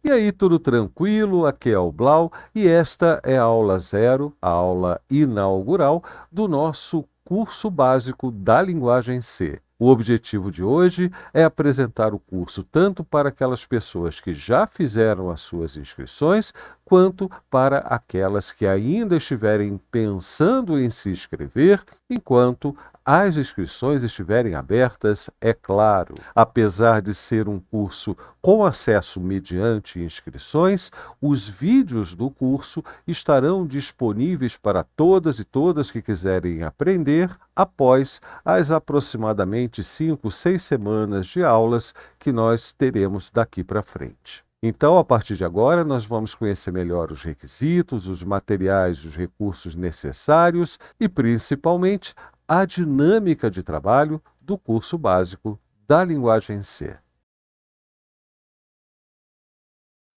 E aí, tudo tranquilo? Aqui é o Blau e esta é a aula 0, a aula inaugural do nosso curso básico da linguagem C. O objetivo de hoje é apresentar o curso tanto para aquelas pessoas que já fizeram as suas inscrições, quanto para aquelas que ainda estiverem pensando em se inscrever, enquanto as inscrições estiverem abertas, é claro. Apesar de ser um curso com acesso mediante inscrições, os vídeos do curso estarão disponíveis para todas e todas que quiserem aprender após as aproximadamente 5, 6 semanas de aulas que nós teremos daqui para frente. Então, a partir de agora, nós vamos conhecer melhor os requisitos, os materiais, os recursos necessários e, principalmente, a dinâmica de trabalho do curso básico da linguagem C.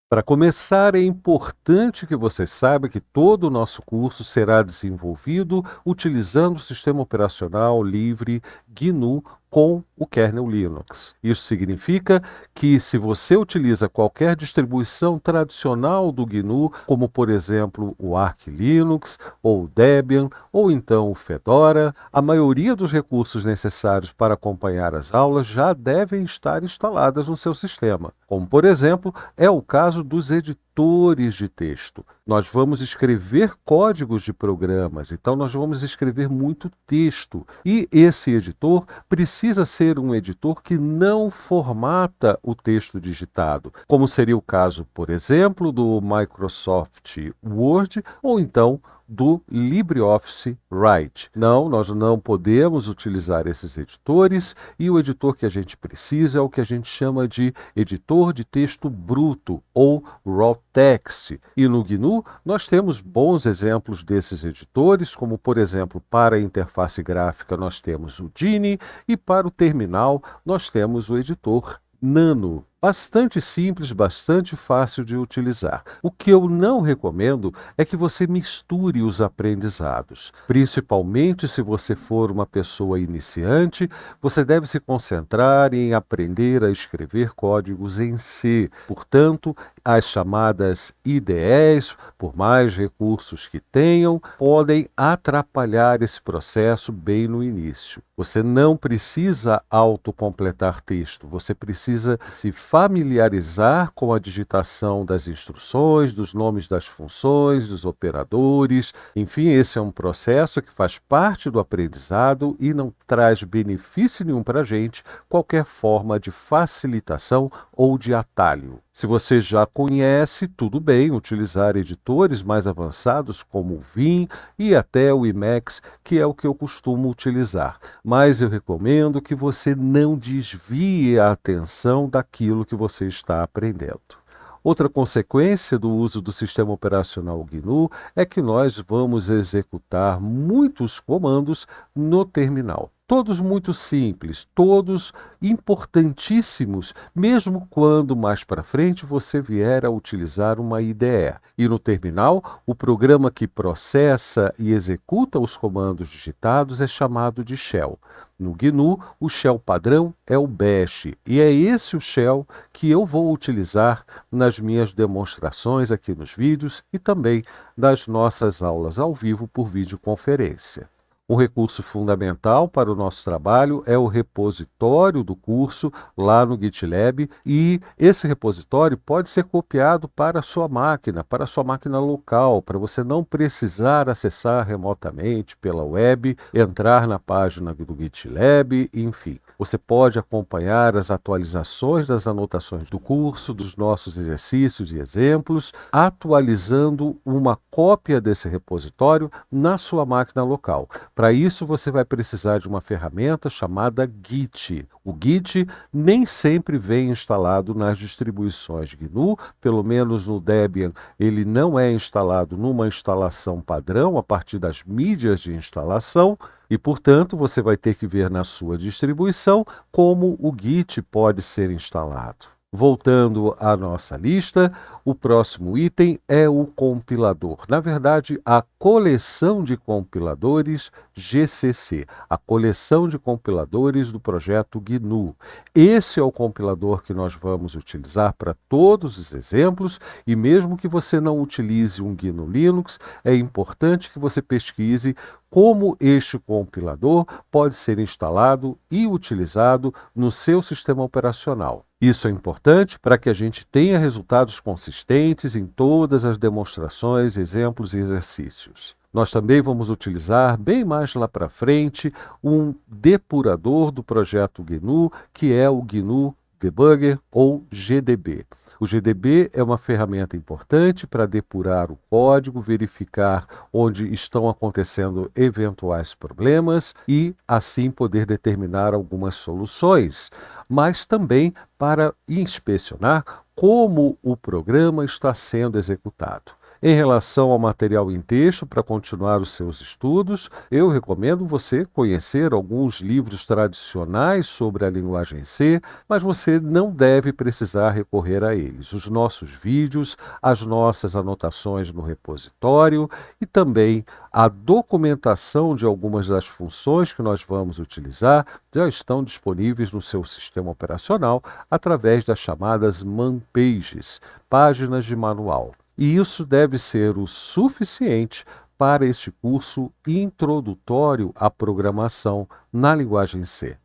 Para começar, é importante que você saiba que todo o nosso curso será desenvolvido utilizando o sistema operacional livre GNU com o kernel Linux. Isso significa que se você utiliza qualquer distribuição tradicional do GNU, como por exemplo o Arch Linux, ou o Debian, ou então o Fedora, a maioria dos recursos necessários para acompanhar as aulas já devem estar instaladas no seu sistema, como por exemplo é o caso dos editores de texto. Nós vamos escrever códigos de programas, então nós vamos escrever muito texto. E esse editor precisa ser um editor que não formata o texto digitado, como seria o caso, por exemplo, do Microsoft Word ou então do LibreOffice Write. Não, nós não podemos utilizar esses editores e o editor que a gente precisa é o que a gente chama de editor de texto bruto ou Raw Text. E no GNU nós temos bons exemplos desses editores, como por exemplo para a interface gráfica nós temos o Geany e para o terminal nós temos o editor Nano. Bastante simples, bastante fácil de utilizar. O que eu não recomendo é que você misture os aprendizados. Principalmente se você for uma pessoa iniciante, você deve se concentrar em aprender a escrever códigos em C. Portanto, as chamadas IDEs, por mais recursos que tenham, podem atrapalhar esse processo bem no início. Você não precisa autocompletar texto, você precisa se familiarizar com a digitação das instruções, dos nomes das funções, dos operadores. Enfim, esse é um processo que faz parte do aprendizado e não traz benefício nenhum para a gente qualquer forma de facilitação ou de atalho. Se você já conhece, tudo bem utilizar editores mais avançados como o Vim e até o Emacs, que é o que eu costumo utilizar. Mas eu recomendo que você não desvie a atenção daquilo que você está aprendendo. Outra consequência do uso do sistema operacional GNU é que nós vamos executar muitos comandos no terminal. Todos muito simples, todos importantíssimos, mesmo quando mais para frente você vier a utilizar uma IDE. E no terminal, o programa que processa e executa os comandos digitados é chamado de shell. No GNU, o shell padrão é o bash, e é esse o shell que eu vou utilizar nas minhas demonstrações aqui nos vídeos e também nas nossas aulas ao vivo por videoconferência. Um recurso fundamental para o nosso trabalho é o repositório do curso lá no GitLab e esse repositório pode ser copiado para a sua máquina local, para você não precisar acessar remotamente pela web, entrar na página do GitLab, enfim. Você pode acompanhar as atualizações das anotações do curso, dos nossos exercícios e exemplos, atualizando uma cópia desse repositório na sua máquina local. Para isso, você vai precisar de uma ferramenta chamada Git. O Git nem sempre vem instalado nas distribuições GNU, pelo menos no Debian ele não é instalado numa instalação padrão a partir das mídias de instalação e, portanto, você vai ter que ver na sua distribuição como o Git pode ser instalado. Voltando à nossa lista, o próximo item é o compilador. Na verdade, a coleção de compiladores GCC, a coleção de compiladores do projeto GNU. Esse é o compilador que nós vamos utilizar para todos os exemplos, e mesmo que você não utilize um GNU Linux, é importante que você pesquise como este compilador pode ser instalado e utilizado no seu sistema operacional. Isso é importante para que a gente tenha resultados consistentes em todas as demonstrações, exemplos e exercícios. Nós também vamos utilizar, bem mais lá para frente, um depurador do projeto GNU, que é o GNU Debugger ou GDB. O GDB é uma ferramenta importante para depurar o código, verificar onde estão acontecendo eventuais problemas e, assim, poder determinar algumas soluções, mas também para inspecionar como o programa está sendo executado. Em relação ao material em texto, para continuar os seus estudos, eu recomendo você conhecer alguns livros tradicionais sobre a linguagem C, mas você não deve precisar recorrer a eles. Os nossos vídeos, as nossas anotações no repositório e também a documentação de algumas das funções que nós vamos utilizar já estão disponíveis no seu sistema operacional através das chamadas man-pages, páginas de manual. E isso deve ser o suficiente para este curso introdutório à programação na linguagem C.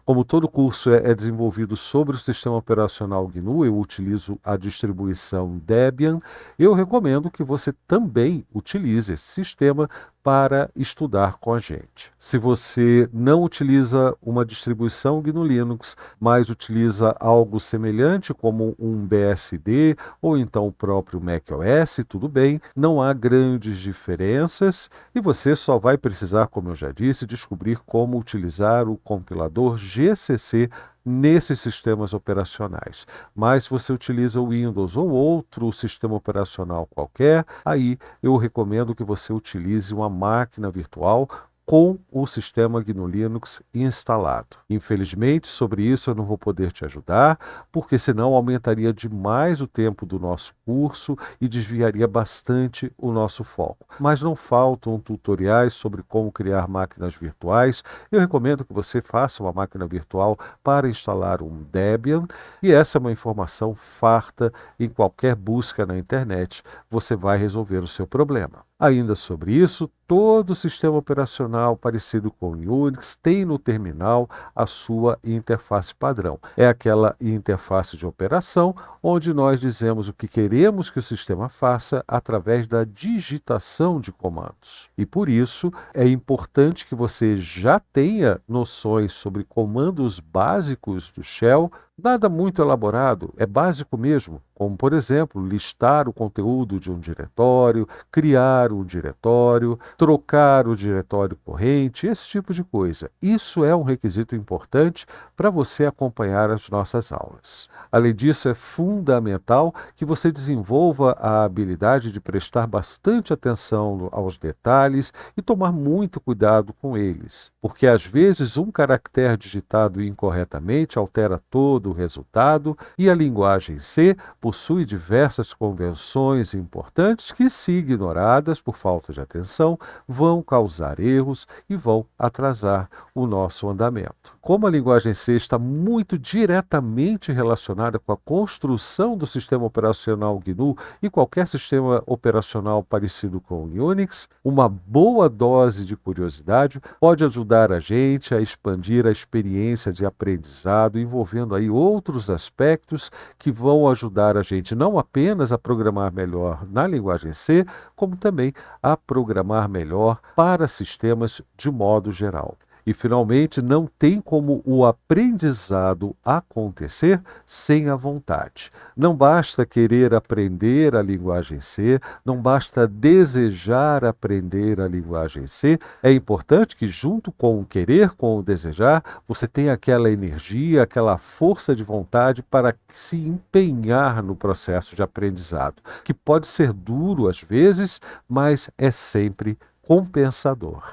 Como todo curso é desenvolvido sobre o sistema operacional GNU, eu utilizo a distribuição Debian, eu recomendo que você também utilize esse sistema para estudar com a gente. Se você não utiliza uma distribuição GNU Linux, mas utiliza algo semelhante como um BSD ou então o próprio macOS, tudo bem, não há grandes diferenças e você só vai precisar, como eu já disse, descobrir como utilizar o compilador GCC nesses sistemas operacionais. Mas se você utiliza o Windows ou outro sistema operacional qualquer, aí eu recomendo que você utilize uma máquina virtual com o sistema GNU Linux instalado. Infelizmente, sobre isso eu não vou poder te ajudar, porque senão aumentaria demais o tempo do nosso curso e desviaria bastante o nosso foco. Mas não faltam tutoriais sobre como criar máquinas virtuais. Eu recomendo que você faça uma máquina virtual para instalar um Debian, e essa é uma informação farta em qualquer busca na internet. Você vai resolver o seu problema. Ainda sobre isso, todo sistema operacional parecido com o Unix tem no terminal a sua interface padrão. É aquela interface de operação onde nós dizemos o que queremos que o sistema faça através da digitação de comandos. E por isso é importante que você já tenha noções sobre comandos básicos do Shell. Nada muito elaborado, é básico mesmo, como, por exemplo, listar o conteúdo de um diretório, criar um diretório, trocar o diretório corrente, esse tipo de coisa. Isso é um requisito importante para você acompanhar as nossas aulas. Além disso, é fundamental que você desenvolva a habilidade de prestar bastante atenção aos detalhes e tomar muito cuidado com eles, porque às vezes um caractere digitado incorretamente altera todo o resultado, e a linguagem C possui diversas convenções importantes que, se ignoradas por falta de atenção, vão causar erros e vão atrasar o nosso andamento. Como a linguagem C está muito diretamente relacionada com a construção do sistema operacional GNU e qualquer sistema operacional parecido com o Unix, uma boa dose de curiosidade pode ajudar a gente a expandir a experiência de aprendizado, envolvendo aí outros aspectos que vão ajudar a gente não apenas a programar melhor na linguagem C, como também a programar melhor para sistemas de modo geral. E, finalmente, não tem como o aprendizado acontecer sem a vontade. Não basta querer aprender a linguagem C, não basta desejar aprender a linguagem C. É importante que, junto com o querer, com o desejar, você tenha aquela energia, aquela força de vontade para se empenhar no processo de aprendizado, que pode ser duro às vezes, mas é sempre compensador.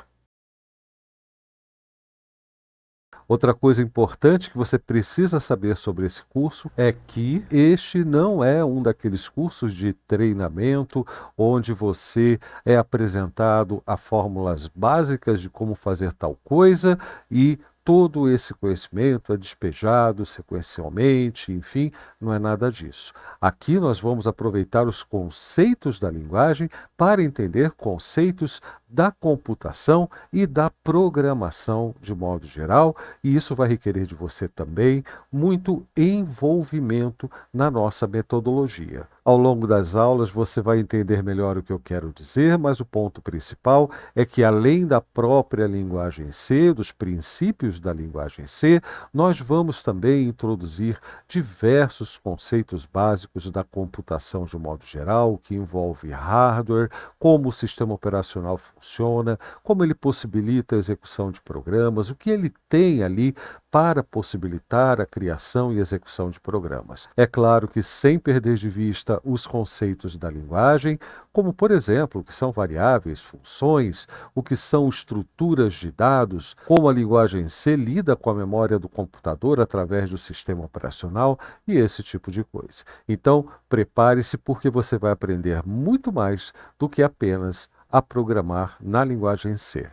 Outra coisa importante que você precisa saber sobre esse curso é que este não é um daqueles cursos de treinamento onde você é apresentado a fórmulas básicas de como fazer tal coisa e todo esse conhecimento é despejado sequencialmente, enfim, não é nada disso. Aqui nós vamos aproveitar os conceitos da linguagem para entender conceitos da computação e da programação de modo geral, e isso vai requerer de você também muito envolvimento na nossa metodologia. Ao longo das aulas você vai entender melhor o que eu quero dizer, mas o ponto principal é que além da própria linguagem C, dos princípios da linguagem C, nós vamos também introduzir diversos conceitos básicos da computação de um modo geral, que envolve hardware, como o sistema operacional funciona, como ele possibilita a execução de programas, o que ele tem ali para possibilitar a criação e execução de programas. É claro que sem perder de vista os conceitos da linguagem, como por exemplo, o que são variáveis, funções, o que são estruturas de dados, como a linguagem C lida com a memória do computador através do sistema operacional e esse tipo de coisa. Então, prepare-se porque você vai aprender muito mais do que apenas a programar na linguagem C.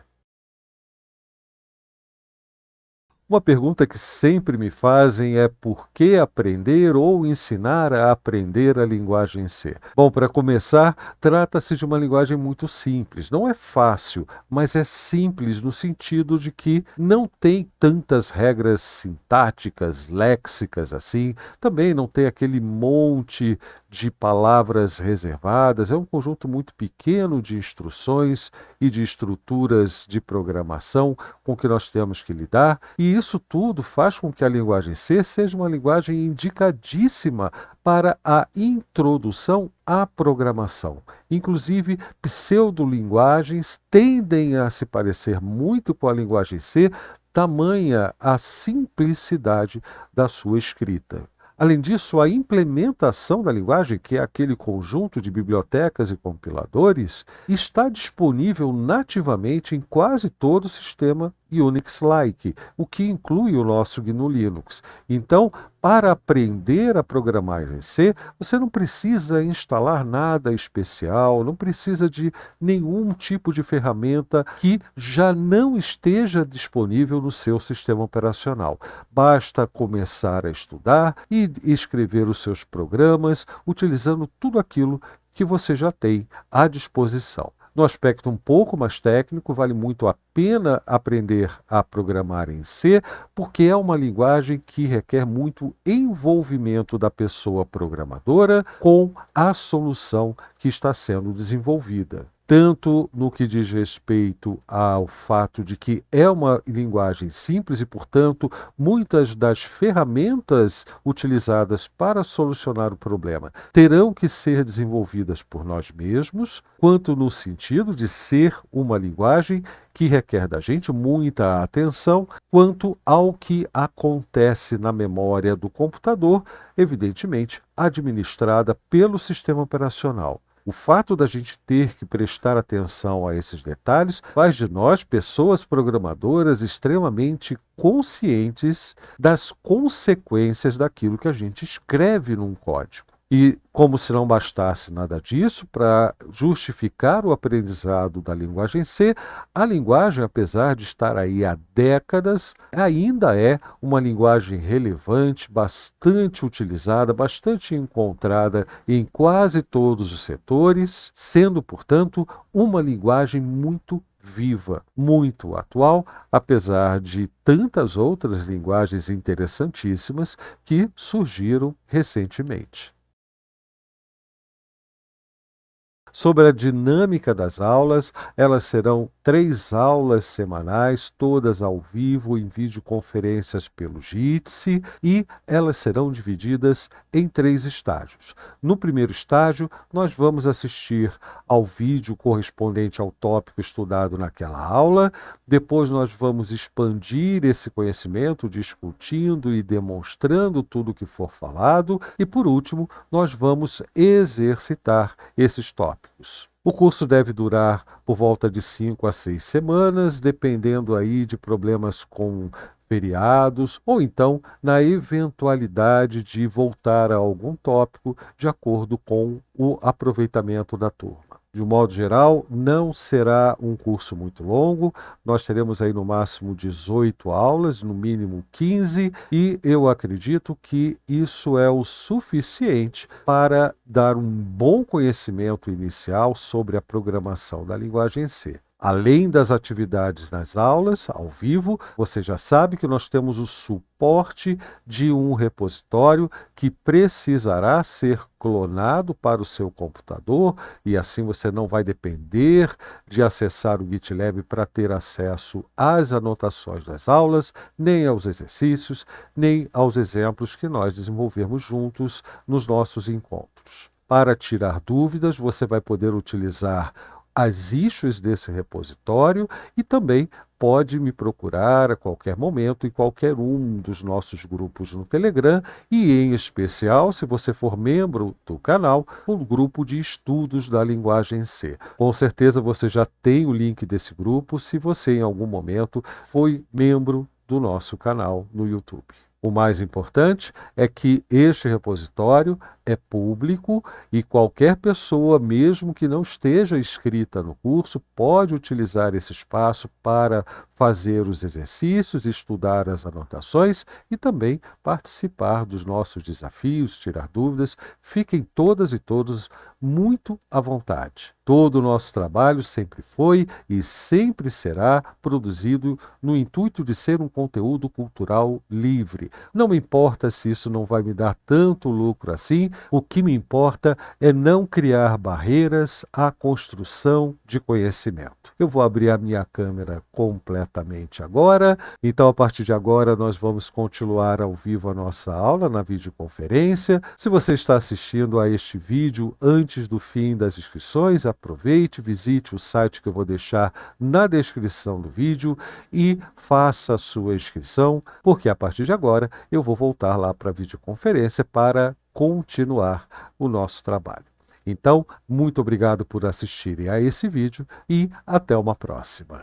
Uma pergunta que sempre me fazem é por que aprender ou ensinar a aprender a linguagem C? Bom, para começar, trata-se de uma linguagem muito simples. Não é fácil, mas é simples no sentido de que não tem tantas regras sintáticas, léxicas assim. Também não tem aquele monte de palavras reservadas. É um conjunto muito pequeno de instruções e de estruturas de programação com que nós temos que lidar, e isso tudo faz com que a linguagem C seja uma linguagem indicadíssima para a introdução à programação. Inclusive, pseudolinguagens tendem a se parecer muito com a linguagem C, tamanha a simplicidade da sua escrita. Além disso, a implementação da linguagem, que é aquele conjunto de bibliotecas e compiladores, está disponível nativamente em quase todo o sistema Unix-like, o que inclui o nosso GNU Linux. Então, para aprender a programar em C, você não precisa instalar nada especial, não precisa de nenhum tipo de ferramenta que já não esteja disponível no seu sistema operacional. Basta começar a estudar e escrever os seus programas utilizando tudo aquilo que você já tem à disposição. No aspecto um pouco mais técnico, vale muito a pena aprender a programar em C, porque é uma linguagem que requer muito envolvimento da pessoa programadora com a solução que está sendo desenvolvida. Tanto no que diz respeito ao fato de que é uma linguagem simples e, portanto, muitas das ferramentas utilizadas para solucionar o problema terão que ser desenvolvidas por nós mesmos, quanto no sentido de ser uma linguagem que requer da gente muita atenção, quanto ao que acontece na memória do computador, evidentemente administrada pelo sistema operacional. O fato da gente ter que prestar atenção a esses detalhes faz de nós pessoas programadoras extremamente conscientes das consequências daquilo que a gente escreve num código. E como se não bastasse nada disso, para justificar o aprendizado da linguagem C, a linguagem, apesar de estar aí há décadas, ainda é uma linguagem relevante, bastante utilizada, bastante encontrada em quase todos os setores, sendo, portanto, uma linguagem muito viva, muito atual, apesar de tantas outras linguagens interessantíssimas que surgiram recentemente. Sobre a dinâmica das aulas, elas serão 3 aulas semanais, todas ao vivo, em videoconferências pelo Jitsi, e elas serão divididas em 3 estágios. No primeiro estágio, nós vamos assistir ao vídeo correspondente ao tópico estudado naquela aula, depois nós vamos expandir esse conhecimento, discutindo e demonstrando tudo o que for falado, e por último, nós vamos exercitar esses tópicos. O curso deve durar por volta de 5 a 6 semanas, dependendo aí de problemas com feriados ou então na eventualidade de voltar a algum tópico de acordo com o aproveitamento da turma. De um modo geral, não será um curso muito longo, nós teremos aí no máximo 18 aulas, no mínimo 15, e eu acredito que isso é o suficiente para dar um bom conhecimento inicial sobre a programação da linguagem C. Além das atividades nas aulas, ao vivo, você já sabe que nós temos o suporte de um repositório que precisará ser clonado para o seu computador e assim você não vai depender de acessar o GitLab para ter acesso às anotações das aulas, nem aos exercícios, nem aos exemplos que nós desenvolvemos juntos nos nossos encontros. Para tirar dúvidas, você vai poder utilizar as issues desse repositório e também pode me procurar a qualquer momento em qualquer um dos nossos grupos no Telegram e, em especial, se você for membro do canal, o grupo de estudos da linguagem C. Com certeza você já tem o link desse grupo se você em algum momento foi membro do nosso canal no YouTube. O mais importante é que este repositório é público e qualquer pessoa, mesmo que não esteja inscrita no curso, pode utilizar esse espaço para fazer os exercícios, estudar as anotações e também participar dos nossos desafios, tirar dúvidas. Fiquem todas e todos muito à vontade. Todo o nosso trabalho sempre foi e sempre será produzido no intuito de ser um conteúdo cultural livre. Não me importa se isso não vai me dar tanto lucro assim, o que me importa é não criar barreiras à construção de conhecimento. Eu vou abrir a minha câmera completamente agora, então a partir de agora nós vamos continuar ao vivo a nossa aula na videoconferência. Se você está assistindo a este vídeo antes do fim das inscrições, aproveite, visite o site que eu vou deixar na descrição do vídeo e faça a sua inscrição, porque a partir de agora eu vou voltar lá para a videoconferência para continuar o nosso trabalho. Então, muito obrigado por assistirem a esse vídeo e até uma próxima.